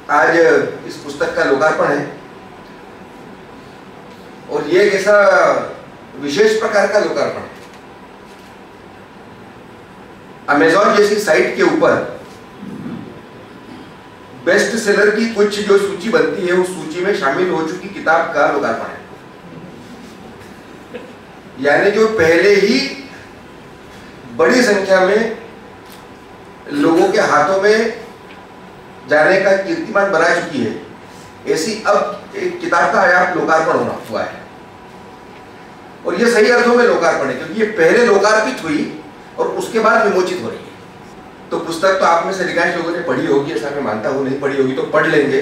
आज इस पुस्तक का लोकार्पण है और ये एक ऐसा विशेष प्रकार का लोकार्पण है। अमेज़न जैसी साइट के ऊपर बेस्ट सेलर की कुछ जो सूची बनती है उस सूची में शामिल हो चुकी किताब का लोकार्पण है। यानी जो पहले ही बड़ी संख्या में लोगों के हाथों में जाने का कीर्तिमान बना चुकी है, ऐसी अब एक किताब का आयात लोकार्पण होना हुआ है। और ये सही अर्थों में लोकार्पण है क्योंकि ये पहले लोकार्पित हुई और उसके बाद विमोचित हो रही है। तो पुस्तक तो आप में से अधिकांश लोगों ने पढ़ी होगी, ऐसा मैं मानता हूँ। नहीं पढ़ी होगी तो पढ़ लेंगे,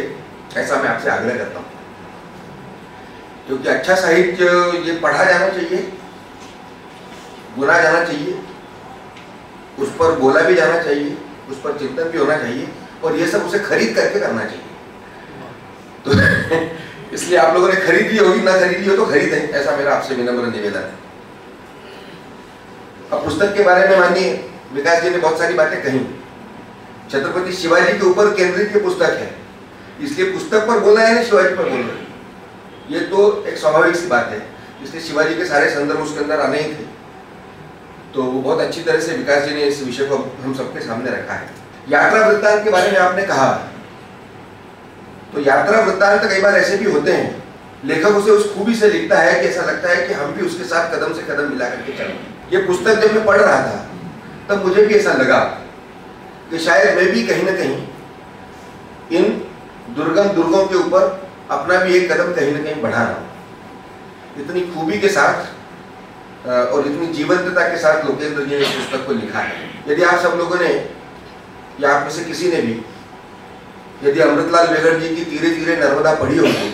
ऐसा मैं आपसे आग्रह करता हूँ। क्योंकि अच्छा साहित्य ये पढ़ा जाना चाहिए, बुना जाना चाहिए, उस पर बोला भी जाना चाहिए, उस पर चिंतन भी होना चाहिए और ये सब उसे खरीद करके करना चाहिए। तो इसलिए आप लोगों ने खरीदी होगी, ना खरीदी हो तो खरीदें, ऐसा मेरा आपसे विनम्र निवेदन है। अब पुस्तक के बारे में मानिए विकास जी ने बहुत सारी बातें कही। छत्रपति शिवाजी के ऊपर केंद्रित ये पुस्तक है, इसलिए पुस्तक पर बोला है ना शिवाजी पर बोल रहे, ये तो एक स्वाभाविक सी बात है। इसलिए शिवाजी के सारे संदर्भ उसके अंदर आने ही थे। तो वो बहुत अच्छी तरह से विकास जी ने इस विषय को हम सबके सामने रखा है। यात्रा वृत्तांत के बारे में आपने कहा, तो यात्रा वृत्तांत कई बार ऐसे भी होते हैं, लेखक उसे उस खूबी से लिखता है कि ऐसा लगता है कि हम भी उसके साथ कदम से कदम मिला करके चलें। ये पुस्तक जब मैं पढ़ रहा था तब मुझे भी ऐसा लगा कि शायद मैं भी कहीं ना कहीं इन दुर्गम दुर्गों के ऊपर अपना भी एक कदम कहीं ना कहीं बढ़ा रहा हूँ। इतनी खूबी के साथ और इतनी जीवंतता के साथ लोकेंद्र जी ने इस पुस्तक को लिखा है। यदि आप सब लोगों ने या आप में से किसी ने भी यदि अमृतलाल वेगड़ जी की तीरे तीरे नर्मदा पढ़ी होगी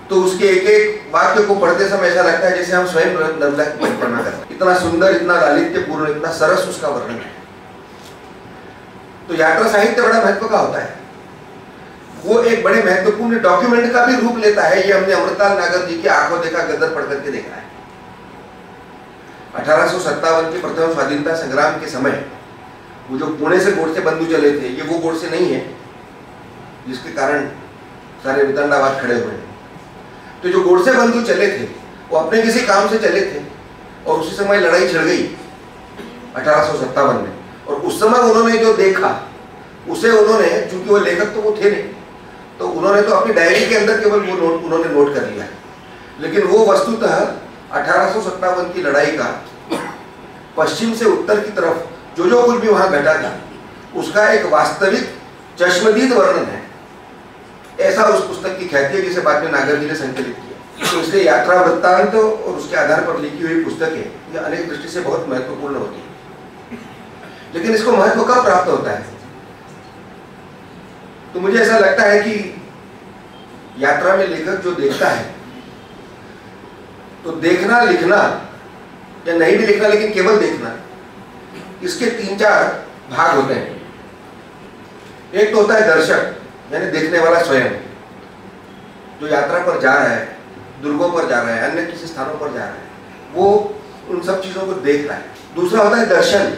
तो उसके एक एक वाक्य को पढ़ते समय ऐसा लगता है जैसे हम स्वयं नर्मदा की परिक्रमा करते हैं। इतना सुंदर, इतना लालित्यपूर्ण, इतना सरस उसका वर्णन है। तो यात्रा साहित्य बड़ा महत्व का होता है। वो एक बड़े महत्वपूर्ण डॉक्यूमेंट का भी रूप लेता है। ये हमने अमृतलाल नागर जी की आंखों देखा गदर पढ़ करके देखा है। 1857 के प्रथम स्वाधीनता संग्राम के समय वो जो पुणे से गोडसे बंधु चले थे, ये वो गोडसे नहीं है जिसके कारण सारे वितंडावाद खड़े हुए हैं। तो जो गोडसे बंधु चले थे वो अपने किसी काम से चले थे और उसी समय लड़ाई छिड़ गई 1857 में। और उस समय उन्होंने जो देखा उसे उन्होंने, चूंकि वो लेखक तो वो थे नहीं, तो उन्होंने तो अपनी डायरी के अंदर केवल वो उन्होंने नोट कर लिया। लेकिन वो वस्तुतः 1857 की लड़ाई का पश्चिम से उत्तर की तरफ जो कुछ भी वहां घटा था उसका एक वास्तविक चश्मदीद वर्णन है। ऐसा उस पुस्तक की ख्याति है जिसे बाद में नागर जी ने संकलित किया। तो इसलिए यात्रा वृत्तांत और उसके आधार पर लिखी हुई पुस्तकें ये अनेक दृष्टि से बहुत महत्वपूर्ण होती है। लेकिन इसको महत्व कब प्राप्त होता है? तो मुझे ऐसा लगता है कि यात्रा में लेखक जो देखता है, तो देखना, लिखना या नहीं भी लिखना लेकिन केवल देखना, इसके 3-4 भाग होते हैं। एक तो होता है दर्शक, यानी देखने वाला स्वयं, जो यात्रा पर जा रहा है, दुर्गों पर जा रहा है, अन्य किसी स्थानों पर जा रहा है, वो उन सब चीजों को देख रहा है। दूसरा होता है दर्शन,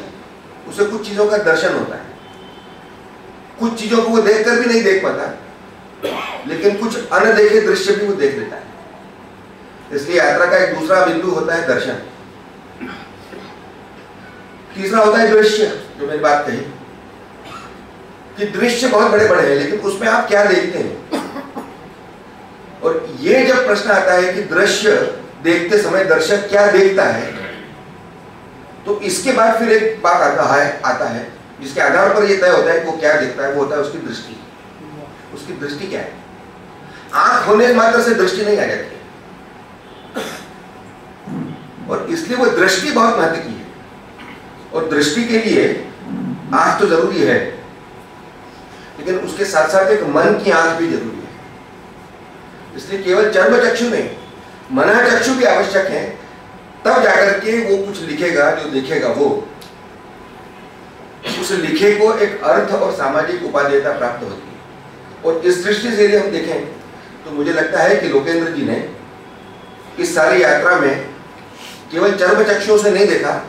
उसे कुछ चीजों का दर्शन होता है। कुछ चीजों को वो देखकर भी नहीं देख पाता, लेकिन कुछ अनदेखे दृश्य भी वो देख लेता है। इसलिए यात्रा का एक दूसरा बिंदु होता है दर्शन। तीसरा होता है दृश्य, जो मैंने बात कही कि दृश्य बहुत बड़े बड़े हैं, लेकिन उसमें आप क्या देखते हैं। और ये जब प्रश्न आता है कि दृश्य देखते समय दर्शक क्या देखता है, तो इसके बाद फिर एक बात आता है जिसके आधार पर यह तय होता है कि वो क्या देखता है। वो होता है उसकी दृष्टि। उसकी दृष्टि क्या है? आंख होने मात्र से दृष्टि नहीं आ जाती, और इसलिए वो दृष्टि बहुत महत्व की है। और दृष्टि के लिए आंख तो जरूरी है, लेकिन उसके साथ साथ एक मन की आंख भी जरूरी है। इसलिए केवल चर्म चक्षु नहीं, मनः चक्षु भी आवश्यक है। तब जाकर के वो कुछ लिखेगा, जो लिखेगा वो उस लिखे को एक अर्थ और सामाजिक उपादेयता प्राप्त होती है। और इस दृष्टि से यदि हम देखें तो मुझे लगता है कि लोकेंद्र जी ने इस सारी यात्रा में केवल चर्म चक्षुओं से नहीं देखा,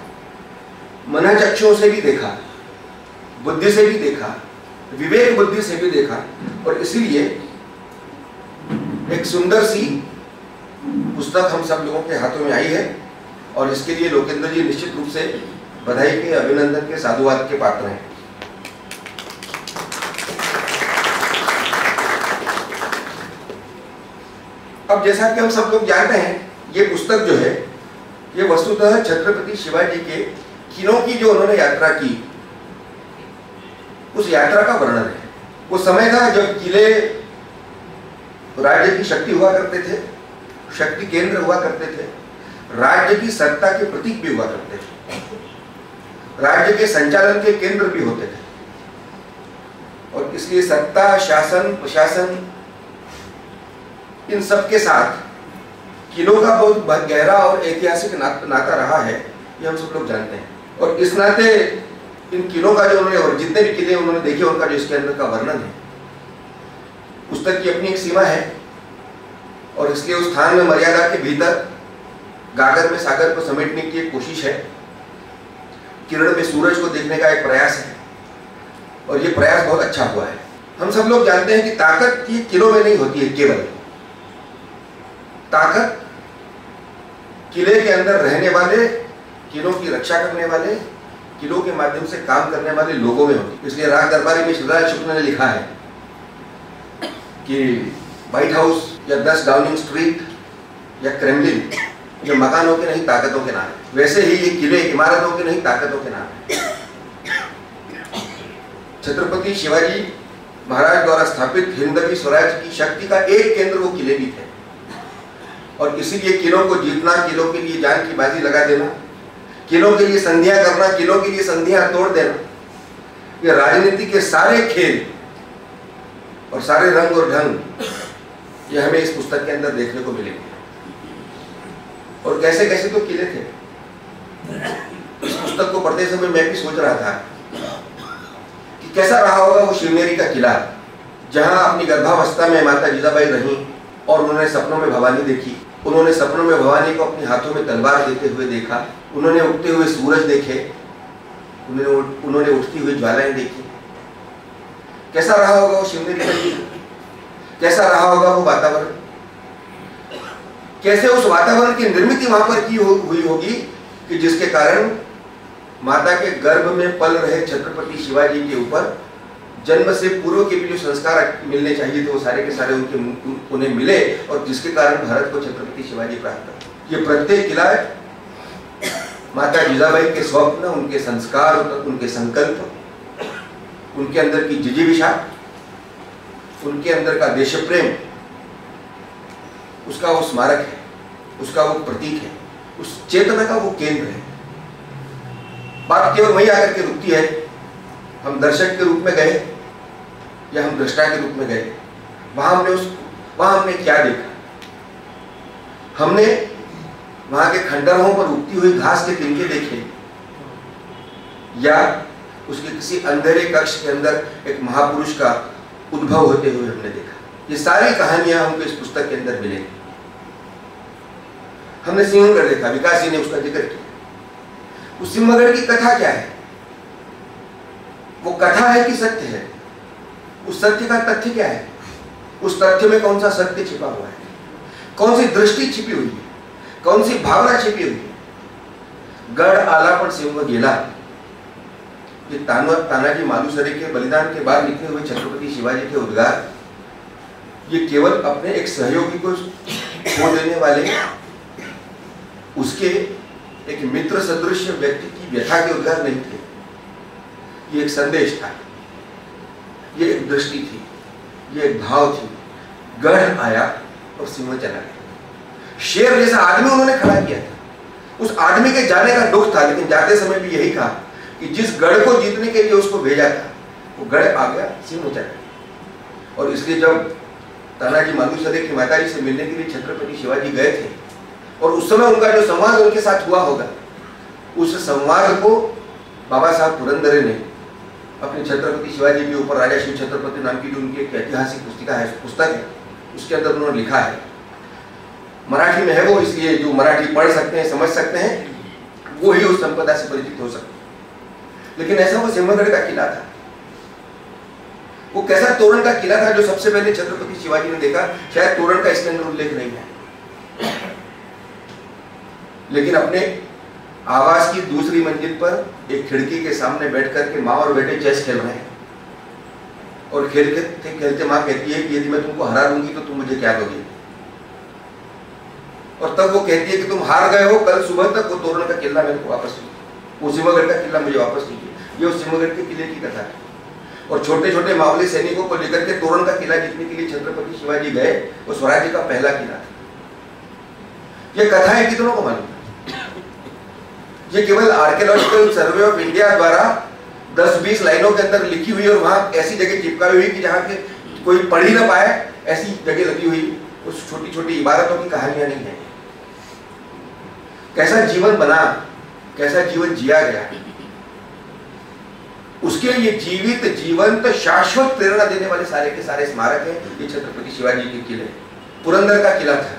मनः चक्षुओं से भी देखा, बुद्धि से भी देखा, विवेक बुद्धि से भी देखा, और इसीलिए एक सुंदर सी पुस्तक हम सब लोगों के हाथों में आई है, और इसके लिए लोकेंद्र जी निश्चित रूप से बधाई के, अभिनंदन के, साधुवाद के पात्र हैं। अब जैसा कि हम सब लोग जानते हैं, ये पुस्तक जो है ये वस्तुतः छत्रपति शिवाजी के किलों की जो उन्होंने यात्रा की, उस यात्रा का वर्णन है। वो समय था जब किले राज्य की शक्ति हुआ करते थे, शक्ति केंद्र हुआ करते थे, राज्य की सत्ता के प्रतीक भी हुआ करते थे, राज्य के संचालन के केंद्र भी होते थे, और इसलिए सत्ता, शासन, प्रशासन, इन सब के साथ किलों का बहुत गहरा और ऐतिहासिक नाता रहा है, ये हम सब लोग जानते हैं। और इस नाते इन किलों का जो उन्होंने, और जितने भी किले उन्होंने देखे, उनका जो इसके अंदर का वर्णन है, पुस्तक की अपनी एक सीमा है, और इसलिए उस स्थान में मर्यादा के भीतर गागर में सागर को समेटने की एक कोशिश है, किरण में सूरज को देखने का एक प्रयास है, और ये प्रयास बहुत अच्छा हुआ है। हम सब लोग जानते हैं कि ताकत की किलों में नहीं होती है, केवल ताकत किले के अंदर रहने वाले, किलों की रक्षा करने वाले, किलों के माध्यम से काम करने वाले लोगों में होती है। इसलिए राग दरबारी में शिवराज शुक्ल ने लिखा है कि व्हाइट हाउस या 10 डाउनिंग स्ट्रीट या क्रेमलिन ये मकानों के नहीं, ताकतों के नाम है। वैसे ही ये किले इमारतों के नहीं, ताकतों के नाम है। छत्रपति शिवाजी महाराज द्वारा स्थापित हिंदवी स्वराज की शक्ति का एक केंद्र वो किले भी थे, और इसीलिए किलों को जीतना, किलों के लिए जान की बाजी लगा देना, किलों के लिए संधियां करना, किलों के लिए संधियां तोड़ देना, ये राजनीति के सारे खेल और सारे रंग और ढंग ये हमें इस पुस्तक के अंदर देखने को मिलेंगे। और कैसे कैसे तो किले थे। इस पुस्तक को पढ़ते समय मैं भी सोच रहा था कि कैसा रहा होगा वो शिवनेरी का किला, जहां अपनी गर्भावस्था में माता जीजाबाई रहीं, और उन्होंने सपनों में भवानी देखी, उन्होंने सपनों में भवानी को अपने हाथों में तलवार देते हुए देखा, उन्होंने उगते हुए सूरज देखे, उन्होंने उठती हुई ज्वालाएं देखी। कैसा रहा होगा वो शिवनेरी का किला, कैसा रहा होगा वो वातावरण, कैसे उस वातावरण की निर्मित वहां पर की हुई होगी कि जिसके कारण माता के गर्भ में पल रहे छत्रपति शिवाजी के ऊपर जन्म से पूर्व के भी जो संस्कार मिलने चाहिए थे वो सारे के सारे उन्हें मिले, और जिसके कारण भारत को छत्रपति शिवाजी प्राप्त हुए। ये प्रत्येक किला माता जीजाबाई के स्वप्न, उनके संस्कार, उनके संकल्प, उनके अंदर की जिजीविषा, उनके अंदर का देश प्रेम, उसका वो स्मारक है, उसका वो प्रतीक है, उस चेतना का वो केंद्र है। बात केवल वही आकर के रुकती है, हम दर्शक के रूप में गए या हम दृष्टा के रूप में गए, वहां हमने क्या देखा? हमने वहां के खंडरों पर उगती हुई घास के तिनके देखे, या उसके किसी अंधेरे कक्ष के अंदर एक महापुरुष का उद्भव होते हुए हमने देखा? ये सारी कहानियां हमको इस पुस्तक के अंदर मिलेंगी। हमने सिंहगढ़ देखा, विकास जी ने उसका जिक्र किया। उस सिंहगढ़ की कथा क्या है? वो कथा है कि सत्य है? उस सत्य का तथ्य क्या है? उस तथ्य में कौन सा सत्य छिपा हुआ है? कौन सी दृष्टि छिपी हुई है? कौन सी भावना छिपी हुई है? गढ़ आला पर सिंह गेला, ये तानाजी मालुसरे के बलिदान के बाद लिखे हुए छत्रपति शिवाजी के उद्गार, ये केवल अपने एक सहयोगी को खो देने वाले उसके एक मित्र सदृश व्यक्ति की व्यथा के उद्गार नहीं थे। ये एक संदेश था, ये एक दृष्टि थी, ये एक भाव थी। गढ़ आया और सिंह चला गया। शेर जैसा आदमी उन्होंने खड़ा किया था। उस आदमी के जाने का दुख था, लेकिन जाते समय भी यही कहा कि जिस गढ़ को जीतने के लिए उसको भेजा था वो गढ़ आ गया, सिंह चला गया। और इसलिए जब तानाजी मालुसरे की माताजी से मिलने के लिए छत्रपति शिवाजी गए थे, और उस समय उनका जो संवाद उनके साथ हुआ होगा, उस संवाद को बाबा साहब पुरंदरे ने अपने छत्रपति शिवाजी के ऊपर राजा शिव छत्रपति नाम की जो उनकी एक ऐतिहासिक पुस्तक है, उसके अंदर उन्होंने लिखा है। मराठी में है वो, इसलिए जो मराठी पढ़ सकते हैं, समझ सकते हैं, वो ही उस संपदा से परिचित हो सकते हैं। लेकिन ऐसा वो सिंहगढ़ का किला था। वो कैसा तोरण का किला था जो सबसे पहले छत्रपति शिवाजी ने देखा, शायद तोरण का इसके अंदर उल्लेख नहीं है। लेकिन अपने आवास की दूसरी मंजिल पर एक खिड़की के सामने बैठ करके माँ और बेटे चेस खेल रहे हैं, और खेलते खेलते माँ कहती है कि यदि मैं तुमको हरा दूंगी तो तुम मुझे क्या दोगे? और तब वो कहती है कि तुम हार गए हो, कल सुबह तक वो तोरण का किला मेरे को वापस दीजिए, वो सिमलगढ़ का किला मुझे वापस दीजिए। ये उस सिमलगढ़ के किले की कथा है। और छोटे छोटे मावली सैनिकों को लेकर के तोरण का किला जीतने के लिए छत्रपति शिवाजी गए, वो स्वराज्य का पहला किला था। ये कथाएं कितनों को मालूम है? ये केवल आर्कियोलॉजिकल सर्वे ऑफ इंडिया द्वारा 10-20 लाइनों के अंदर लिखी हुई और वहां ऐसी जगह चिपकाई हुई कि जहां के कोई पढ़ ही ना पाए, ऐसी जगह लगी हुई उस छोटी छोटी इबारतों की कहानियां नहीं है। कैसा जीवन बना, कैसा जीवन जिया गया, उसके लिए जीवित जीवंत शाश्वत प्रेरणा देने वाले सारे के सारे स्मारक हैं ये छत्रपति शिवाजी के किले। पुरंदर का किला था,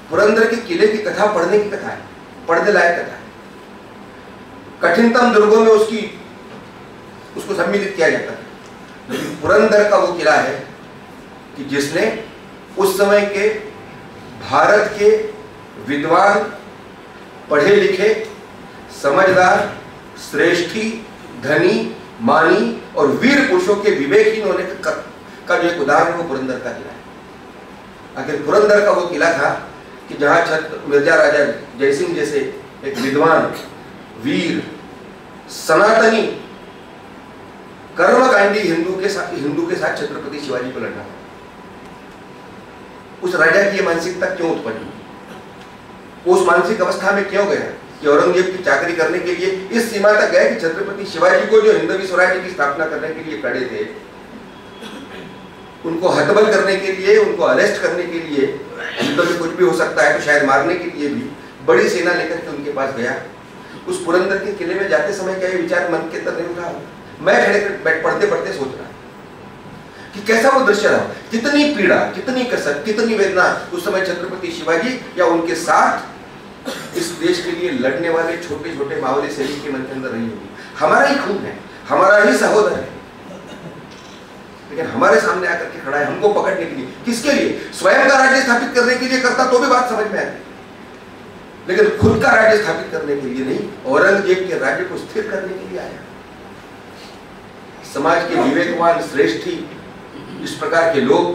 पुरंदर के किले की कथा पढ़ने की कथा है, पढ़ने लायक कथा है। कठिनतम दुर्गों में उसको सम्मिलित किया जाता है, लेकिन पुरंदर का वो किला है कि जिसने उस समय के भारत के विद्वान, पढ़े लिखे, समझदार, श्रेष्ठी, धनी, मानी और वीर पुरुषों के विवेकहीन होने का जो एक उदाहरण है वो पुरंदर का किला है। आखिर पुरंदर का वो किला था कि जहां मिर्जा राजा जयसिंह जैसे एक विद्वान, वीर, सनातनी, कर्मकांडी हिंदू के साथ छत्रपति शिवाजी को लड़ना। उस राजा की ये मानसिकता क्यों उत्पन्न हुई? उस मानसिक अवस्था में क्यों गया कि औरंगजेब की चाकरी करने के लिए इस सीमा तक गए कि छत्रपति शिवाजी को जो हिंदवी स्वराज्य की स्थापना करने के लिए खड़े थे, उनको हतबल करने के लिए, उनको अरेस्ट करने के लिए, युद्ध में कुछ भी हो सकता है तो शायद मारने के लिए भी बड़ी सेना लेकर के उनके पास गया। उस पुरंदर के किले में जाते समय क्या ये विचार मन के अंदर नहीं उठा? मैं खड़े पढ़ते पढ़ते सोच रहा कि कैसा वो दृश्य रहा, कितनी पीड़ा, कितनी कसक, कितनी वेदना उस समय छत्रपति शिवाजी या उनके साथ इस देश के लिए लड़ने वाले छोटे छोटे मावली सैनिक के मन के अंदर रही होगी। हमारा ही खून है, हमारा ही सहोदर है, लेकिन हमारे सामने आकर के खड़ा है हमको पकड़ने के लिए। किसके लिए? स्वयं का राज्य स्थापित करने के लिए करता तो भी बात समझ में आती, लेकिन खुद का राज्य स्थापित करने के लिए नहीं, औरंगजेब के राज्य को स्थिर करने के लिए आया। समाज के विवेकवान, श्रेष्ठी, इस प्रकार के लोग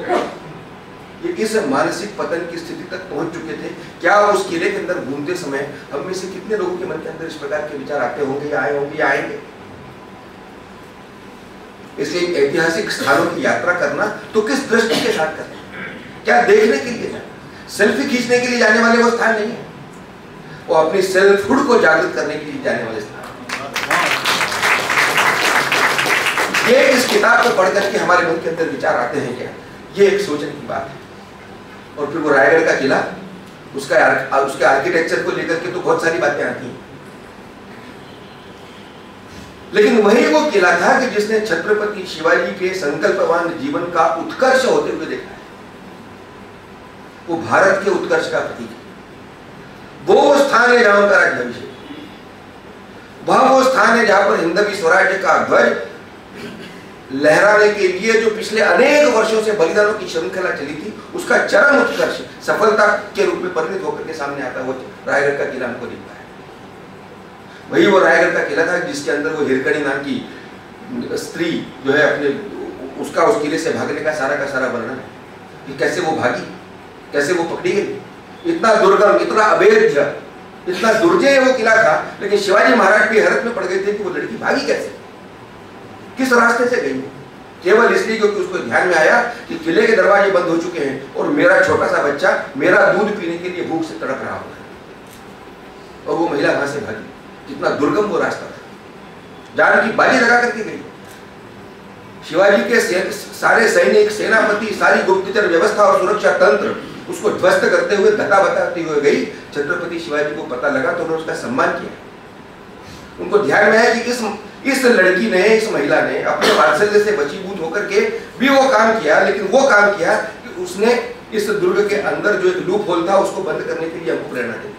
ये इस मानसिक पतन की स्थिति तक पहुंच चुके थे। क्या उस किले के अंदर घूमते समय हम में से कितने लोगों के मन के अंदर इस प्रकार के विचार आते होंगे या आए होंगे या आएंगे? इसलिए ऐतिहासिक स्थानों की यात्रा करना तो किस दृष्टि के साथ करना? क्या देखने के लिए जाना? सेल्फी खींचने के लिए जाने वाले वो स्थान नहीं है, वो अपनी सेल्फहुड को जागृत करने के लिए जाने वाले स्थान। ये इस किताब को पढ़ करके हमारे मन के अंदर विचार आते हैं क्या? ये एक सोचने की बात है। और फिर वो रायगढ़ का किला, उसके आर्किटेक्चर को लेकर के तो बहुत सारी बातें आती हैं, लेकिन वही वो किला था कि जिसने छत्रपति शिवाजी के संकल्पवान जीवन का उत्कर्ष होते हुए देखा है। वो भारत के उत्कर्ष का प्रतीक है। वो स्थान है जहां उनका राज्याभिषेक, वह वो स्थान है जहां पर हिंदवी स्वराज्य का ध्वज लहराने के लिए जो पिछले अनेक वर्षों से बलिदानों की श्रृंखला चली थी, उसका चरम उत्कर्ष सफलता के रूप में परिणित होकर के सामने आता है। वो रायगढ़ का किला हमको दिखता है। वही वो रायगढ़ का किला था जिसके अंदर वो हिरकणी नाम की स्त्री जो है अपने उसका उस किले से भागने का सारा वर्णन है कि कैसे वो भागी, कैसे वो पकड़ी गई। इतना दुर्गम, इतना अभेद्य, इतना दुर्जय वो किला था, लेकिन शिवाजी महाराज भी हैरत में पड़ गए थे कि वो लड़की भागी कैसे, किस रास्ते से गई। केवल इसलिए क्योंकि उसको ध्यान में आया कि किले के दरवाजे बंद हो चुके हैं और मेरा छोटा सा बच्चा मेरा दूध पीने के लिए भूख से तड़प रहा होगा, और वो महिला वहां से भागी। कितना दुर्गम वो रास्ता था, जान की बाजी लगा करके गई। शिवाजी के सारे सैनिक, सेनापति, सारी गुप्तचर व्यवस्था और सुरक्षा तंत्र उसको ध्वस्त करते हुए, धता बताते हुए गई। छत्रपति शिवाजी को पता लगा तो उन्होंने उसका सम्मान किया। उनको ध्यान में है कि इस लड़की ने, इस महिला ने अपने वात्सल्य से वशीभूत होकर के भी वो काम किया, लेकिन वो काम किया कि उसने इस दुर्ग के अंदर जो एक लूप होल था उसको बंद करने के लिए हमको प्रेरणा दी।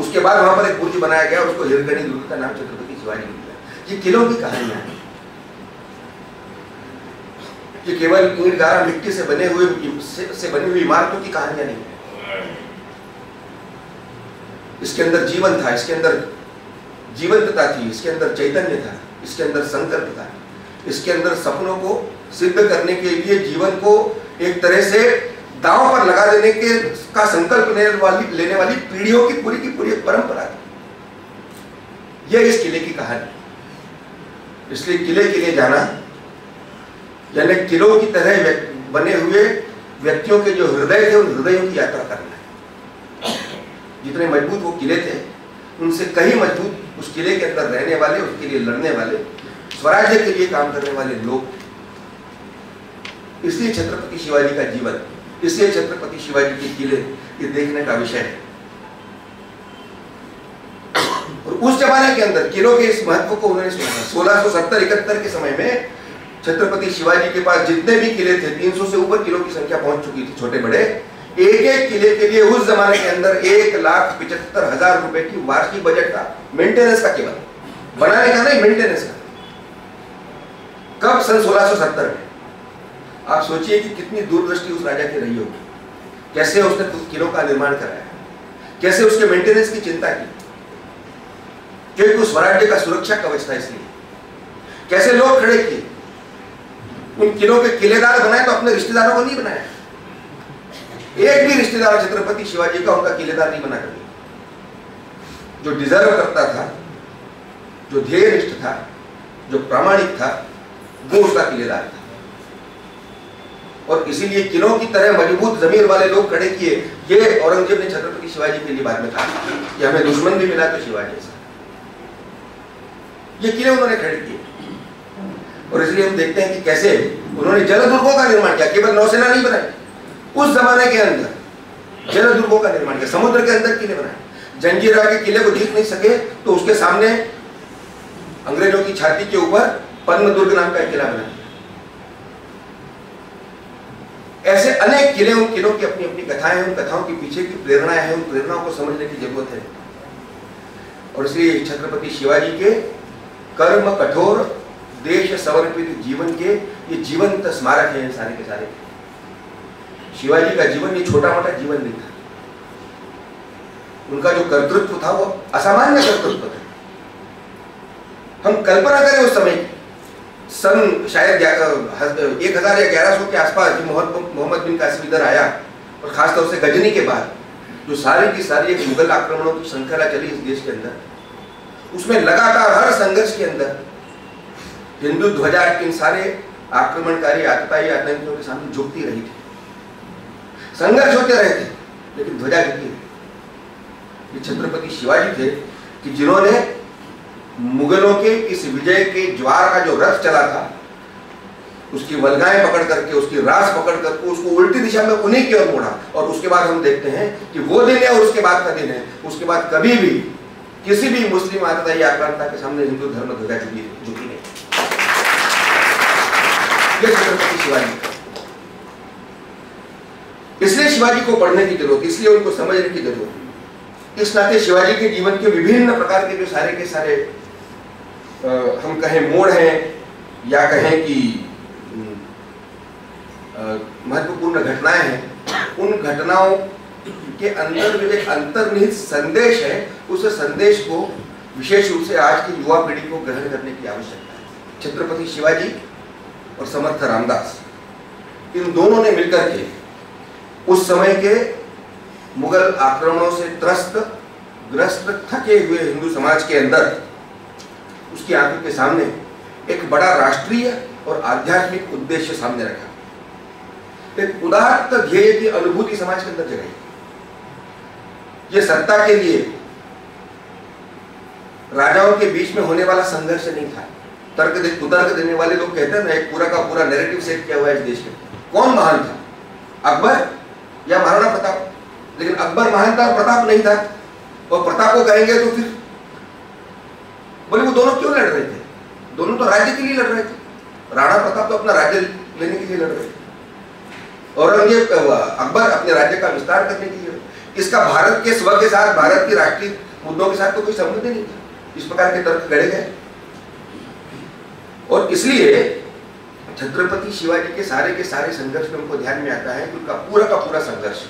उसके बाद वहां पर एक बुर्ज बनाया गया, उसको हिरकणी दुर्ग का नाम छत्रपति शिवाजी मिला। ये किलों की कहानियां हैं। कि केवल ईंट गारा मिट्टी से बनी हुई इमारतों की कहानियां नहीं है। इसके अंदर जीवन था, इसके अंदर जीवंतता थी, इसके अंदर चैतन्य था, इसके अंदर संकल्प था, इसके अंदर सपनों को सिद्ध करने के लिए जीवन को एक तरह से दांव पर लगा देने का संकल्प लेने वाली पीढ़ियों की पूरी एक परंपरा थी। यह इस किले की कहानी। इसलिए किले के लिए जाना यानी किलों की तरह बने हुए व्यक्तियों के जो हृदय थे उन हृदयों की यात्रा करना है। जितने मजबूत वो किले थे उनसे कहीं मजबूत उस किले के अंदर रहने वाले, उसके लिए लड़ने वाले, स्वराज्य के लिए काम करने वाले लोग। इसलिए छत्रपति शिवाजी का जीवन, इसलिए छत्रपति शिवाजी के किले ये देखने का विषय है। और उस जमाने के अंदर किलों के इस महत्व को उन्होंने समझा। 1670-71 के समय में छत्रपति शिवाजी के पास जितने भी किले थे, 300 से ऊपर किलों की संख्या पहुंच चुकी थी, छोटे बड़े। एक एक किले के लिए उस जमाने के अंदर 1,75,000 रुपए की वार्षिक बजट था, मेंटेनेंस का, केवल बनाने का नहीं, मेंटेनेंस का। कब? सन 1670 में। आप सोचिए कि कितनी दूरदृष्टि उस राजा की रही होगी। कैसे उसने किलों का निर्माण कराया, कैसे उसके मेंटेनेंस की चिंता की, क्योंकि उस स्वराज्य का सुरक्षा कवच था। इसलिए कैसे लोग खड़े किए, उन किलों के किलेदार बनाए तो अपने रिश्तेदारों को नहीं बनाया। एक भी रिश्तेदार छत्रपति शिवाजी का उनका किलेदार नहीं बना कभी। जो डिजर्व करता था, जो ध्येयनिष्ठ था, जो प्रामाणिक था, वो उसका किलेदार था। और इसीलिए किलों की तरह मजबूत जमीर वाले लोग खड़े किए। ये औरंगजेब ने छत्रपति शिवाजी के लिए बाद में कहा कि हमें दुश्मन भी मिला तो शिवाजी से। ये किले उन्होंने खड़े किए। और इसलिए हम देखते हैं कि कैसे उन्होंने जलदुर्गों का निर्माण किया। केवल नौसेना नहीं बनाई, उस जमाने के अंदर जलदुर्गों का निर्माण किया, समुद्र के अंदर किले बनाए। जंजीरा के किले को जीत नहीं सके तो उसके सामने अंग्रेजों की छाती के ऊपर पद्म दुर्ग नाम का एक किला बना। ऐसे अनेक किले, उन किलों की अपनी अपनी कथाएं हैं, उन कथाओं के पीछे की प्रेरणाएं हैं, उन प्रेरणाओं को समझने की जरूरत है। और इसलिए छत्रपति शिवाजी के कर्म कठोर देश समर्पित जीवन के ये जीवंत स्मारक हैं सारे के सारे। शिवाजी का जीवन ये छोटा मोटा जीवन नहीं था। उनका जो कर्तृत्व था वो असामान्य कर्तृत्व था। हम कल्पना करें उस समय सन शायद 1000 या 1100 के आसपास मोहम्मद बिन कासिम इधर आया, और खासतौर से गजनी के बाद जो सारी की सारी एक मुगल आक्रमणों की श्रृंखला चली इस देश के अंदर, उसमें लगातार हर संघर्ष के अंदर हिंदू ध्वजा इन सारे आक्रमणकारी आतताई आतंकियों के सामने झुकती रही थी। संघर्ष होते रहे थे लेकिन ध्वजा गिरती रही। ये छत्रपति शिवाजी थे कि जिन्होंने मुगलों के इस विजय के ज्वार का जो रथ चला था, उसकी वल्गाएं पकड़ करके, उसकी रास पकड़ करके उसको उल्टी दिशा में उन्हीं की ओर मोड़ा। और उसके बाद हम देखते हैं कि वो दिन है और उसके बाद का दिन है, उसके बाद कभी भी किसी भी मुस्लिम आतताई आक्रांता के सामने हिंदू धर्म ध्वजा झुकी नहीं। ये छत्रपति शिवाजी, इसलिए शिवाजी को पढ़ने की जरूरत, इसलिए उनको समझने की जरूरत। इस नाते शिवाजी के जीवन के विभिन्न प्रकार के जो सारे के सारे हम कहें मोड़ हैं या कहें कि महत्वपूर्ण घटनाएं हैं, उन घटनाओं के अंदर जो एक अंतर्निहित संदेश है, उस संदेश को विशेष रूप से आज की युवा पीढ़ी को ग्रहण करने की आवश्यकता है। छत्रपति शिवाजी और समर्थ रामदास, इन दोनों ने मिलकर के उस समय के मुगल आक्रमणों से ग्रस्त थके हुए हिंदू समाज के अंदर, उसकी आंखों के सामने एक बड़ा राष्ट्रीय और आध्यात्मिक उद्देश्य सामने रखा। एक उदात्त ध्येय की अनुभूति समाज के अंदर जगाई। यह सत्ता के लिए राजाओं के बीच में होने वाला संघर्ष नहीं था। कुतर्क देने वाले लोग कहते हैं ना, एक पूरा का पूरा नैरेटिव सेट किया हुआ है इस देश में। कौन महान था, अकबर या महाराणा प्रताप? लेकिन अकबर महान था और प्रताप नहीं था। और प्रताप को कहेंगे तो फिर बोले वो दोनों क्यों लड़ रहे थे? दोनों तो राज्य के लिए लड़ रहे थे। राणा प्रताप तो अपना राज्य लेने के लिए लड़ रहे थे, औरंगजेब अकबर अपने राज्य का विस्तार करने के लिए। इसका भारत के स्व के साथ, भारत के राष्ट्रीय मुद्दों के साथ तो कोई संबंध नहीं था। इस प्रकार के तर्क गढ़े गए। और इसलिए छत्रपति शिवाजी के सारे संघर्ष में उनको ध्यान में आता है कि उनका पूरा का पूरा संघर्ष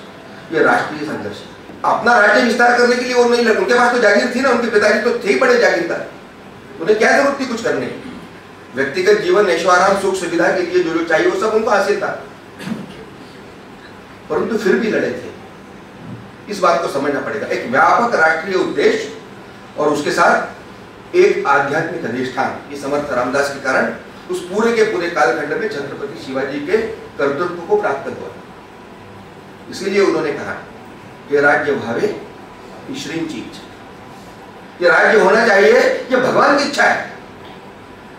ये राष्ट्रीय संघर्ष है। अपना राज्य विस्तार करने के लिए वो नहीं लगे, उनके पास तो जागीर थी ना, उनके पिताजी तो थे ही बड़े जागीरदार, उन्हें क्या जरूरत थी कुछ करने की। व्यक्तिगत जीवन, ऐशो आराम, सुख सुविधा के लिए जो जो चाहिए वो सब उनको हासिल था, परंतु फिर भी लड़े थे। इस बात को समझना पड़ेगा, एक व्यापक राष्ट्रीय उद्देश्य और उसके साथ एक आध्यात्मिक अधिष्ठान, ये समर्थ रामदास के कारण उस पूरे के पूरे कालखंड में छत्रपति शिवाजी के कर्तृत्व को प्राप्त हुआ। इसलिए उन्होंने कहा ये राज्य भावे ईश्वरीची इच्छा, ये राज्य होना चाहिए, ये भगवान की इच्छा है।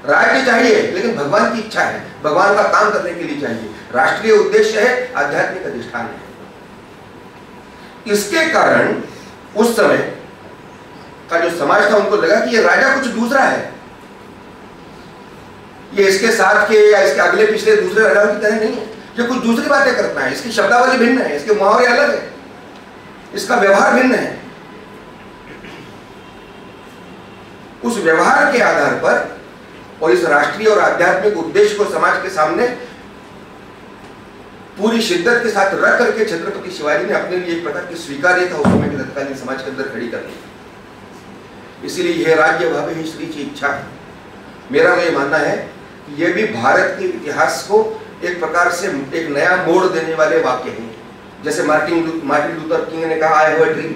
राज्य चाहिए लेकिन भगवान की इच्छा है, भगवान का काम करने के लिए चाहिए। राष्ट्रीय उद्देश्य है, आध्यात्मिक अधिष्ठान है। इसके कारण उस समय का जो समाज था उनको लगा कि ये राजा कुछ दूसरा है, ये इसके साथ के या इसके अगले पिछले दूसरे राजाओं की तरह नहीं है, ये कुछ दूसरी बातें करता है, इसकी शब्दावली भिन्न है, इसके मुहावरे अलग है, इसका व्यवहार भिन्न है। उस व्यवहार के आधार पर और इस राष्ट्रीय और आध्यात्मिक उद्देश्य को समाज के सामने पूरी शिद्दत के साथ रख करके छत्रपति शिवाजी ने अपने लिए एक प्रकार की स्वीकार्यता उस समय के तत्कालीन समाज के अंदर खड़ी कर दी। इसीलिए यह राज्य भावे ही श्री की इच्छा है। मेरा ये मानना है कि यह भी भारत के इतिहास को एक प्रकार से एक नया मोड़ देने वाले वाक्य हैं। जैसे मार्टिन लूथर किंग ने कहा आई हैव अ ड्रीम,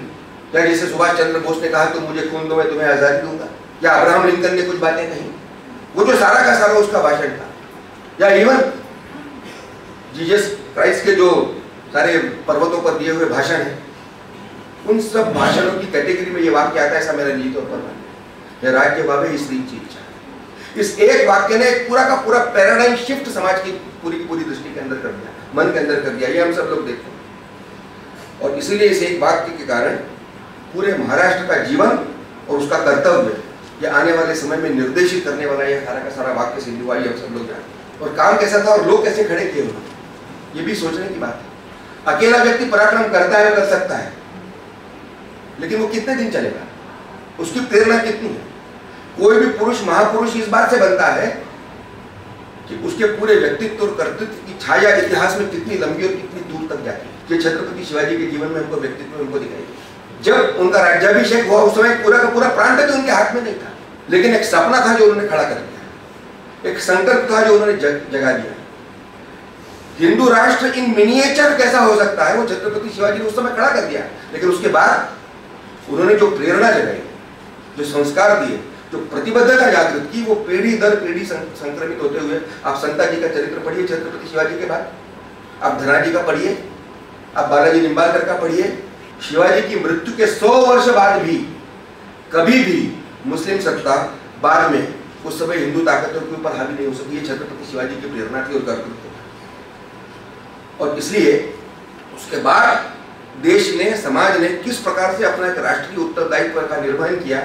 या जैसे सुभाष चंद्र बोस ने कहा तुम मुझे खून दो मैं तुम्हें आजादी दूंगा, या अब्राहम लिंकन ने कुछ बातें कही, वो जो सारा का सारा उसका भाषण था। या इवन जीसस क्राइस्ट के जो सारे पर्वतों पर दिए हुए भाषण हैं, उन सब भाषणों की कैटेगरी में ये वाक्य आता है, ऐसा मेरा निजी तौर पर मानना है। राज्य भावे इस रीच इच्छा, इस एक वाक्य ने पूरा का पूरा पैराडाइम शिफ्ट समाज की पूरी दृष्टि के अंदर कर दिया, मन के अंदर कर दिया। ये हम सब लोग देखते हैं और इसीलिए इस एक वाक्य के कारण पूरे महाराष्ट्र का जीवन और उसका कर्तव्य ये आने वाले समय में निर्देशित करने वाला ये सारा का सारा वाक्य सिद्ध हुआ, ये हम सब लोग जानते हैं। और काम कैसा था और लोग कैसे खड़े किए उन्होंने, ये भी सोचने की बात है। अकेला व्यक्ति पराक्रम करता है, कर सकता है, लेकिन वो कितने दिन चलेगा, उसकी प्रेरणा कितनी है। कोई भी पुरुष महापुरुष इस बात से बनता है कि उसके पूरे व्यक्तित्व और कर्तृत्व की छाया इतिहास में कितनी लंबी और कितनी दूर तक जाती है। ये छत्रपति शिवाजी के जीवन में हमको व्यक्तित्व हमको दिखाई। जब उनका राज्याभिषेक हुआ उस समय पूरा का पूरा प्रांत तो उनके हाथ में नहीं था, लेकिन एक सपना था जो उन्होंने खड़ा कर दिया, एक संकल्प था जो उन्होंने जगा दिया। हिंदू राष्ट्र इन मिनिएचर कैसा हो सकता है वो छत्रपति शिवाजी ने उस समय खड़ा कर दिया। लेकिन उसके बाद उन्होंने जो प्रेरणा जगाई, जो संस्कार दिए, जो प्रतिबद्धता जागृत की, वो पीढ़ी दर पीढ़ी संक्रमित होते हुए आप संता जी का चरित्र पढ़िए छत्रपति शिवाजी के बाद, आप धनाजी का पढ़िए, आप बालाजी निंबालकर का पढ़िए। शिवाजी की मृत्यु के 100 वर्ष बाद भी कभी भी मुस्लिम सत्ता बाद में उस समय हिंदू ताकतों के ऊपर हावी नहीं हो सकी। ये छत्रपति शिवाजी की प्रेरणा थी और कर्तव्य था। और इसलिए उसके बाद देश ने, समाज ने किस प्रकार से अपना एक राष्ट्रीय उत्तरदायित्व का निर्वहन किया,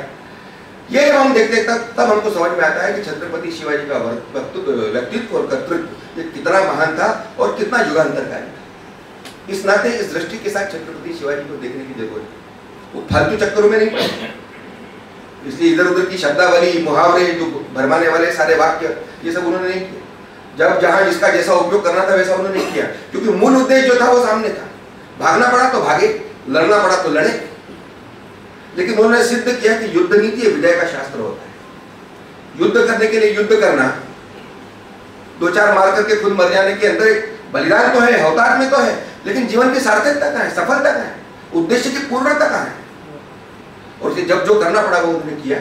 ये जब हम देखते तब हमको समझ में आता है कि छत्रपति शिवाजी का व्यक्तित्व और कर्तृत्व ये कितना महान था और कितना युगांतरकारी था। इस नाते इस दृष्टि के साथ छत्रपति शिवाजी को देखने की जरूरत है। वो फालतू चक्करों में नहीं पड़े, इसलिए इधर उधर की शब्दावली, मुहावरे, जो भरमाने वाले सारे वाक्य, ये सब उन्होंने नहीं किया। जब जहां जिसका जैसा उपयोग करना था वैसा उन्होंने नहीं किया, क्योंकि मूल उद्देश्य जो था वो सामने था। भागना पड़ा तो भागे, लड़ना पड़ा तो लड़े, लेकिन उन्होंने सिद्ध किया कि युद्ध नीति विजय का शास्त्र होता है। युद्ध करने के लिए युद्ध करना, 2-4 मार करके खुद मर जाने के अंदर एक बलिदान तो है, अवतार में तो है, लेकिन जीवन की सार्थकता कहाँ है, सफलता कहाँ है, उद्देश्य की पूर्णता कहाँ है। और जब जो करना पड़ा वो उन्होंने किया,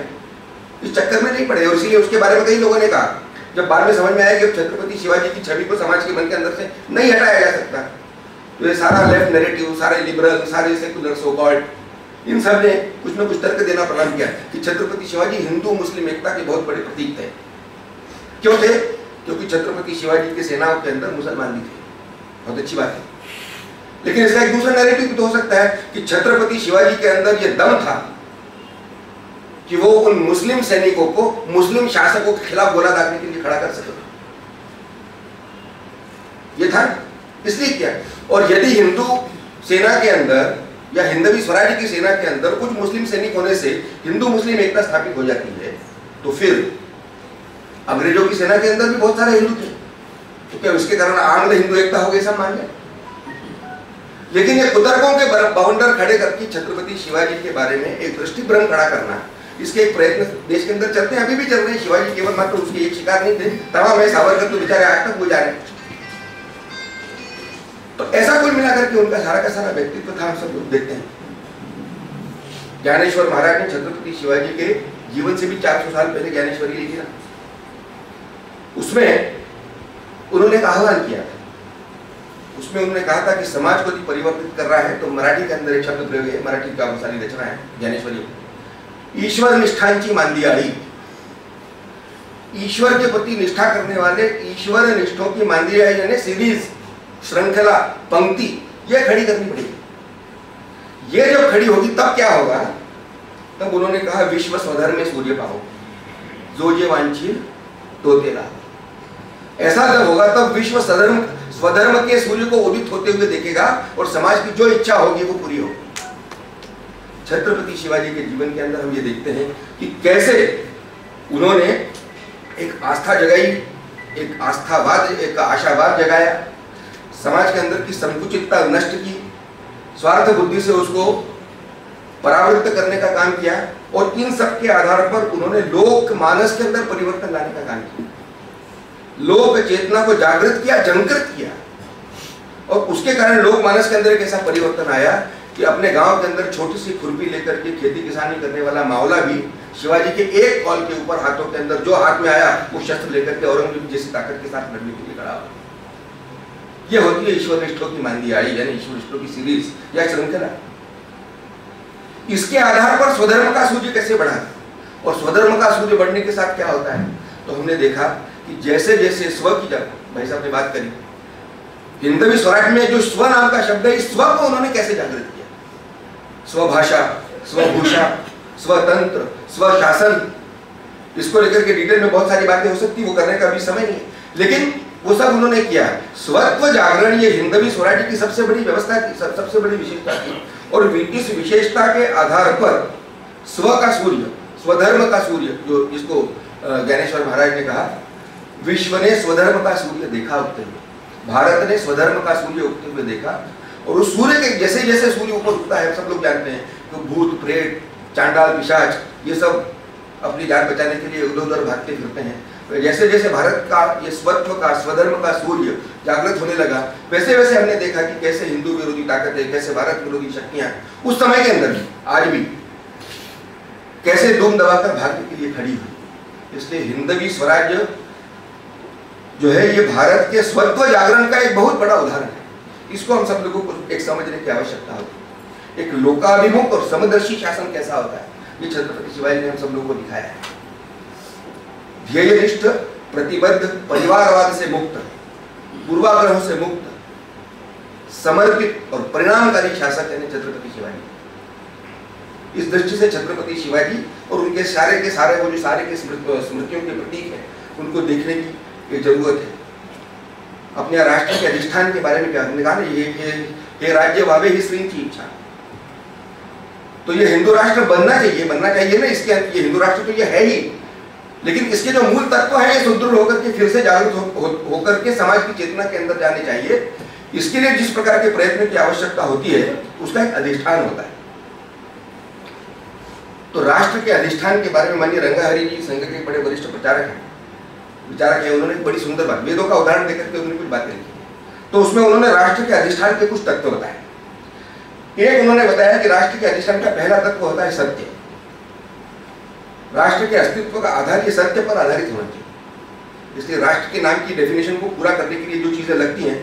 इस चक्कर में नहीं पड़े। और इसीलिए उसके बारे में कई लोगों ने कहा, जब बाद में समझ में आया कि छत्रपति शिवाजी की छवि को समाज के मन के अंदर से नहीं हटाया जा सकता, तो ये सारा लेफ्ट नैरेटिव, सारे लिबरल, सारे सेकुलर सो कॉल्ड, इन सब ने कुछ न कुछ तर्क देना प्रारंभ किया कि छत्रपति शिवाजी हिंदू मुस्लिम एकता के बहुत बड़े प्रतीक थे। क्यों थे? क्योंकि छत्रपति शिवाजी की सेनाओं के अंदर मुसलमान भी थे। बहुत अच्छी बात है, लेकिन इसका एक दूसरा नैरेटिव भी तो हो सकता है कि छत्रपति शिवाजी के अंदर यह दम था कि वो उन मुस्लिम सैनिकों को मुस्लिम शासकों के खिलाफ गोला दागने के लिए खड़ा कर सके। ये था, इसलिए किया। और यदि हिंदू सेना के अंदर या हिंदवी स्वराज्य की सेना के अंदर कुछ मुस्लिम सैनिक होने से हिंदू मुस्लिम एकता स्थापित हो जाती है, तो फिर अंग्रेजों की सेना के अंदर भी बहुत सारे हिंदू थे, तो क्या इसके कारण आंग्ल हिंदू एकता हो गई, सब मान जाए। लेकिन ये कुतर्कों के बाउंडर खड़े करके छत्रपति शिवाजी के बारे में एक दृष्टिभ्रम खड़ा करना, इसके एक प्रयत्न देश के अंदर चलते हैं, अभी भी चल रहे हैं। शिवाजी केवल मात्र उसके एक शिकार नहीं थे, तमाम है सावरकर तो बेचारे आज तक वो जा रहे हैं। तो ऐसा कुल मिलाकर के उनका सारा का सारा व्यक्तित्व था, हम सब लोग देखते हैं। ज्ञानेश्वर महाराज ने छत्रपति शिवाजी के जीवन से भी 400 साल पहले ज्ञानेश्वरी लिखी ना, उसमें उन्होंने एक आह्वान किया था। उसमें उन्होंने कहा था कि समाज को यदि परिवर्तित कर रहा है तो मराठी के अंदर एक शब्द प्रयोग है, मराठी का सारी रचना है ज्ञानेश्वरी, ईश्वर निष्ठांची मांदियाळी। ईश्वर के प्रति निष्ठा करने वाले ईश्वर निष्ठों की मांदियाळी यानी सीरीज, श्रृंखला, पंक्ति, ये खड़ी करनी पड़ेगी। ये जब खड़ी होगी तब क्या होगा, तब उन्होंने कहा विश्व स्वधर्म में सूर्य पाओ, जो जे वांछील तो तेरा। ऐसा जब होगा तब विश्व स्वधर्म के सूर्य को उदित होते हुए देखेगा और समाज की जो इच्छा होगी वो पूरी होगी। छत्रपति शिवाजी के जीवन के अंदर हम ये देखते हैं कि कैसे उन्होंने एक आस्था जगाई, एक आस्थावाद, एक आशावाद जगाया, समाज के अंदर की संकुचितता नष्ट की, स्वार्थ बुद्धि से उसको परावृत्त करने का काम किया और इन सब के आधार पर उन्होंने लोक मानस के अंदर परिवर्तन लाने का काम किया, लोक चेतना को जागृत किया, जागृत किया। और उसके कारण लोक मानस के अंदर एक ऐसा परिवर्तन आया कि अपने गांव के अंदर छोटी सी खुरपी लेकर के खेती किसानी करने वाला मावला भी शिवाजी के एक कॉल के ऊपर हाथों के अंदर जो हाथ में आया वो शस्त्र लेकर के औरंगजेब जैसी ताकत के साथ लड़ने के लिए खड़ा हुआ। ये होती है ईश्वर निष्ठों की मांदियाळी यानी ईश्वर निष्ठों की सीरीज या श्रृंखला। इसके आधार पर स्वधर्म का सूर्य कैसे बढ़ा और स्वधर्म का सूर्य बढ़ने के साथ क्या होता है, तो हमने देखा कि जैसे जैसे स्व की, जब भाई साहब ने बात करी हिंदवी स्वराज में जो स्व नाम का शब्द है, इस स्व को उन्होंने कैसे जागृत किया, स्वभाषा, स्वभूषा, स्वतंत्र, स्वशासन, इसको लेकर के डिटेल में बहुत सारी बातें हो सकती, वो करने का भी समय नहीं, लेकिन वो सब उन्होंने किया। स्वत्व जागरण ये हिंदवी स्वराज्य की सबसे बड़ी व्यवस्था थी, सबसे बड़ी विशेषता थी। और इस विशेषता के आधार पर स्व का सूर्य, स्वधर्म का सूर्य, जो जिसको ज्ञानेश्वर महाराज ने कहा, विश्व ने स्वधर्म का सूर्य देखा उगते हुए, भारत ने स्वधर्म का सूर्य उगते हुए देखा। और उस सूर्य के जैसे जैसे सूर्य ऊपर उगता है, सब लोग जानते हैं तो भूत प्रेत चांडाल पिशाच ये सब अपनी जान बचाने के लिए उधर उधर भागते फिरते हैं। जैसे जैसे भारत का ये स्वत्व का स्वधर्म का सूर्य जागृत होने लगा, वैसे वैसे हमने देखा कि कैसे हिंदू विरोधी ताकतें, कैसे भारत विरोधी शक्तियां उस समय के अंदर भी आज भी कैसे दुम दबाकर भागने के लिए खड़ी हुई। इसलिए हिंदवी स्वराज्य जो है ये भारत के स्वत्व जागरण का एक बहुत बड़ा उदाहरण है। इसको हम सब लोगों को एक समझने की आवश्यकता होती है। एक लोकाभिमुख और समदर्शी शासन कैसा होता है, ये छत्रपति शिवाजी ने हम सब लोगों को दिखाया है। ध्येयनिष्ठ, प्रतिबद्ध, परिवारवाद से मुक्त, पूर्वाग्रहों से मुक्त, समर्पित और परिणामकारी शासक यानी छत्रपति शिवाजी। इस दृष्टि से छत्रपति शिवाजी और उनके सारे के सारे वो जो सारे के स्मृतियों के प्रतीक हैं, उनको देखने की जरूरत है। अपने राष्ट्र के अधिष्ठान के बारे में क्या हमने कहा ना, ये राज्य भावे ही श्री की इच्छा, तो ये हिंदू राष्ट्र बनना चाहिए ना। इसके ये हिंदू राष्ट्र तो ये है ही, लेकिन इसके जो मूल तत्व है ये सुदृढ़ होकर के फिर से जागृत होकर के समाज की चेतना के अंदर जाने चाहिए। इसके लिए जिस प्रकार के प्रयत्न की आवश्यकता होती है उसका एक अधिष्ठान होता है। तो राष्ट्र के अधिष्ठान के बारे में माननीय रंगाहरि जी संघ के बड़े वरिष्ठ विचारक है, उन्होंने बड़ी सुंदर बात, वेदों का उदाहरण देकर के उन्होंने कुछ बातें लिखी। तो उसमें उन्होंने राष्ट्र के अधिष्ठान के कुछ तत्व बताए। एक उन्होंने बताया कि राष्ट्र के अधिष्ठान का पहला तत्व होता है सत्य। राष्ट्र के अस्तित्व का आधार ये सत्य पर आधारित होना चाहिए। इसलिए राष्ट्र के नाम की डेफिनेशन को पूरा करने के लिए जो चीजें लगती हैं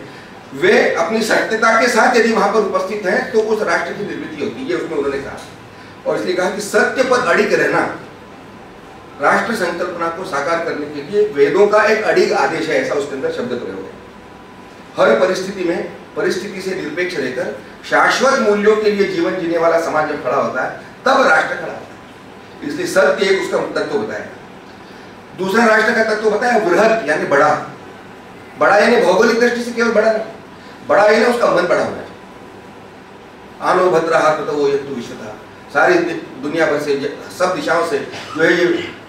वे अपनी सत्यता के साथ यदि वहां पर उपस्थित हैं तो उस राष्ट्र की निर्मित होती है, उसमें उन्होंने कहा। और इसलिए कहा कि सत्य पर अड़िग रहना राष्ट्र संकल्पना को साकार करने के लिए वेदों का एक अड़िग आदेश है, ऐसा उसके अंदर शब्द प्रयोग है। हर परिस्थिति में परिस्थिति से निरपेक्ष रहकर शाश्वत मूल्यों के लिए जीवन जीने वाला समाज जब खड़ा होता है तब राष्ट्र खड़ा होता है। इसलिए सत्य एक उसका तत्व बताया। दूसरा राष्ट्र का तत्व बताया वृहत यानी बड़ा। बड़ा यानी भौगोलिक दृष्टि से केवल बड़ा नहीं, बड़ा यानी उसका मन बड़ा होना चाहिए। आनो भद्रा हाथ वो यत्तु विश्वता, सारी दुनिया भर से सब दिशाओं से जो है ये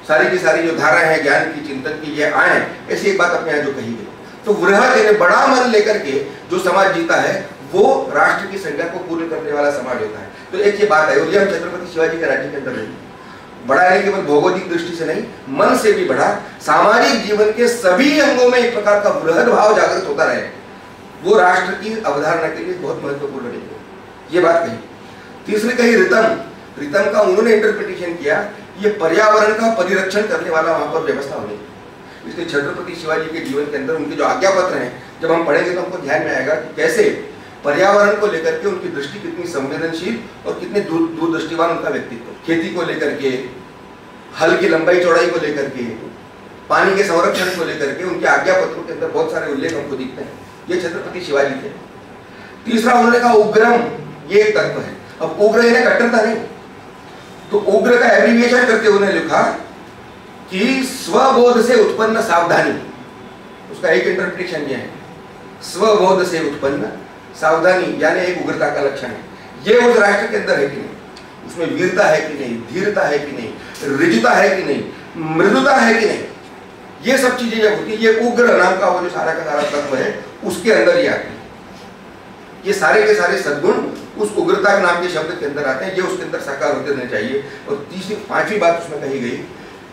सारी की सारी जो धारा है ज्ञान की चिंतन की ये आए, ऐसी एक बात अपने यहाँ जो कही गई। तो वृहद यानी बड़ा मन लेकर के जो समाज जीता है वो राष्ट्र की संज्ञा को पूर्ण करने वाला समाज होता है। तो एक ये बात है, और ये हम छत्रपति शिवाजी के राज्य के अंदर नहीं, बड़ा है केवल भौगोलिक दृष्टि से नहीं, मन से भी बड़ा, सामाजिक जीवन के सभी अंगों में एक प्रकार का वृहद भाव जागृत होता रहे, वो राष्ट्र की अवधारणा के लिए बहुत महत्वपूर्ण है। ये बात कही। तीसरी कही रितम, रितम का उन्होंने इंटरप्रिटेशन किया, ये पर्यावरण का परिरक्षण करने वाला वहां पर व्यवस्था होनी। इसलिए छत्रपति शिवाजी के जीवन के अंदर उनके जो आज्ञा पत्र हैं, जब हम पढ़ेंगे तो हमको ध्यान में आएगा कि कैसे पर्यावरण को लेकर के उनकी दृष्टि कितनी संवेदनशील और कितने दूरदृष्टिवान उनका व्यक्तित्व, खेती को लेकर के, हल की लंबाई चौड़ाई को लेकर के, पानी के संरक्षण को लेकर के उनके आज्ञा पत्रों के अंदर बहुत सारे उल्लेख हमको दिखते हैं। ये छत्रपति शिवाजी थे। तीसरा उन्होंने कहा उग्रम, ये एक तत्व है। अब उग्र यानी कट्टरता नहीं, तो उग्र का एब्रिविएशन करते हुए लिखा कि स्वबोध से उत्पन्न सावधानी, उसका एक इंटरप्रिटेशन यह है, स्वबोध से उत्पन्न सावधानी यानी एक उग्रता का लक्षण है। ये उस राष्ट्र के अंदर है कि नहीं, उसमें वीरता है कि नहीं, धीरता है कि नहीं, ऋजुता है कि नहीं, मृदुता है कि नहीं, ये सब चीजें जब होती है, ये उग्र नाम का वो जो सारा का सारा तत्व है उसके अंदर ही आते हैं। ये सारे के सारे सद्गुण उस उग्रता नाम के शब्द के अंदर आते हैं, ये उसके अंदर साकार होते रहने चाहिए। और तीसरी पांचवी बात उसमें कही गई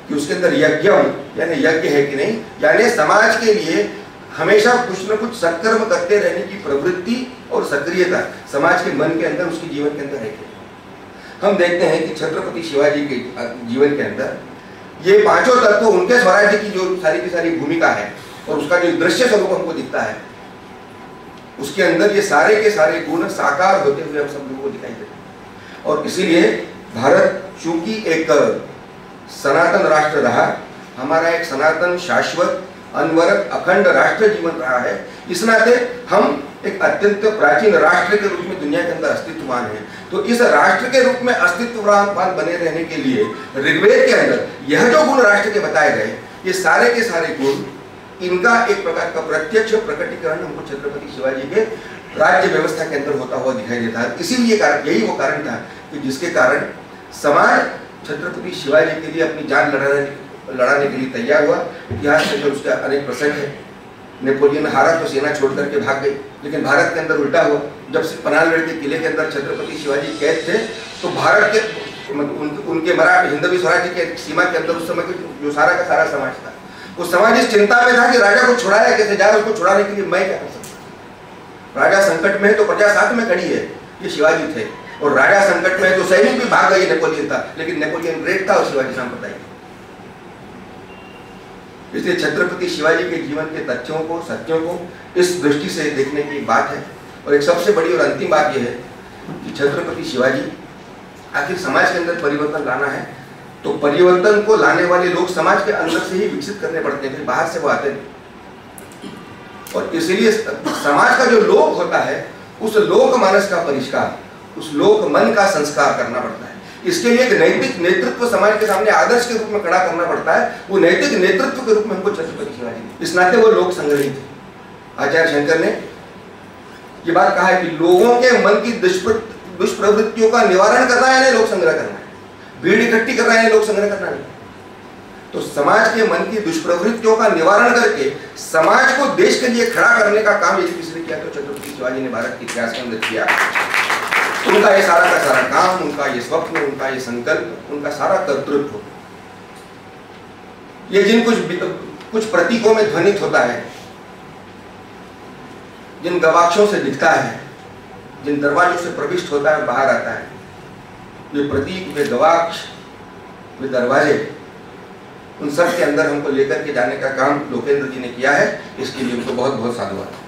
कि उसके अंदर यज्ञम यानी यज्ञ है कि नहीं, यानी समाज के लिए हमेशा कुछ न कुछ सत्कर्म करते रहने की प्रवृत्ति और सक्रियता समाज के मन के अंदर, उसके जीवन के अंदर है। हम देखते हैं कि छत्रपति शिवाजी के जीवन के अंदर ये पांचों तत्व, उनके स्वराज्य की जो सारी की सारी भूमिका है और उसका जो दृश्य स्वरूप हमको दिखता है, उसके अंदर ये सारे के सारे गुण साकार होते हुए हम सब लोगों को दिखाई देते हैं। और इसीलिए भारत चूंकि एक सनातन राष्ट्र रहा, हमारा एक सनातन शाश्वत अनवरत अखंड राष्ट्र जीवन रहा है, इस नाते हम एक अत्यंत प्राचीन राष्ट्र के रूप में दुनिया के अंदर अस्तित्ववान है। तो इस राष्ट्र के रूप में अस्तित्ववान बने रहने के लिए ऋग्वेद के अंदर यह जो गुण राष्ट्र के बताए गए, ये सारे के सारे गुण, इनका एक प्रकार का प्रत्यक्ष प्रकटीकरण हमको छत्रपति शिवाजी के राज्य व्यवस्था के अंदर होता हुआ दिखाई देता है। इसीलिए यही वो कारण था कि जिसके कारण समाज छत्रपति शिवाजी के लिए अपनी जान लड़ाने के लिए तैयार हुआ। इतिहास में जो उसके अनेक प्रसंग है, नेपोलियन हारा तो सेना छोड़ करके भाग गई, लेकिन भारत के अंदर उल्टा हुआ। जब से पनालगढ़ के किले के अंदर छत्रपति शिवाजी कैद थे, तो भारत के उनके मराठी हिंदवी स्वराज्य के सीमा के अंदर उस समय जो सारा का सारा समाज था, वो समाज इस चिंता में था कि राजा को छुड़ाया कैसे जाए, उसको छुड़ाने के लिए मैं क्या कर सकता। राजा संकट में है तो प्रजा साथ में खड़ी है, ये शिवाजी थे। और राजा संकट में है तो सैनिक भी भाग गए, नेपोलियन था, लेकिन नेपोलियन ग्रेट था और शिवाजी सांप्रदायिक। इसलिए छत्रपति शिवाजी के जीवन के तथ्यों को, सत्यों को इस दृष्टि से देखने की बात है। और एक सबसे बड़ी और अंतिम बात यह है कि छत्रपति शिवाजी आखिर समाज के अंदर परिवर्तन लाना है तो परिवर्तन को लाने वाले लोग समाज के अंदर से ही विकसित करने पड़ते हैं, बाहर से वो आते नहीं। और इसलिए समाज का जो लोक होता है, उस लोक मानस का परिष्कार, उस लोक मन का संस्कार करना पड़ता है। इसके लिए एक नैतिक नेतृत्व समाज के सामने आदर्श के रूप में खड़ा करना पड़ता है। वो नैतिक नेतृत्व के रूप में हमको छत्रपति शिवाजी, इस नाते वो लोक संग्रही थे। आचार्य शंकर ने ये बात कहा है कि लोगों के मन की दुष्प्रवृत्तियों का निवारण करना है, लोक संग्रह करना है। भीड़ इकट्ठी करना है, लोक संग्रह करना नहीं। तो समाज के मन की दुष्प्रवृत्तियों का निवारण करके समाज को देश के लिए खड़ा करने का काम यदि किसी ने किया तो छत्रपति शिवाजी ने भारत के इतिहास के अंदर किया। उनका ये सारा का सारा काम, उनका ये स्वप्न, उनका ये संकल्प, उनका सारा कर्तृत्व, ये जिन कुछ प्रतीकों में ध्वनित होता है, जिन गवाक्षों से दिखता है, जिन दरवाजों से प्रविष्ट होता है, बाहर आता है, ये प्रतीक, वे गवाक्ष, वे दरवाजे, उन सब के अंदर हमको लेकर के जाने का काम लोकेंद्र जी ने किया है। इसके लिए उनको बहुत बहुत साधुवाद।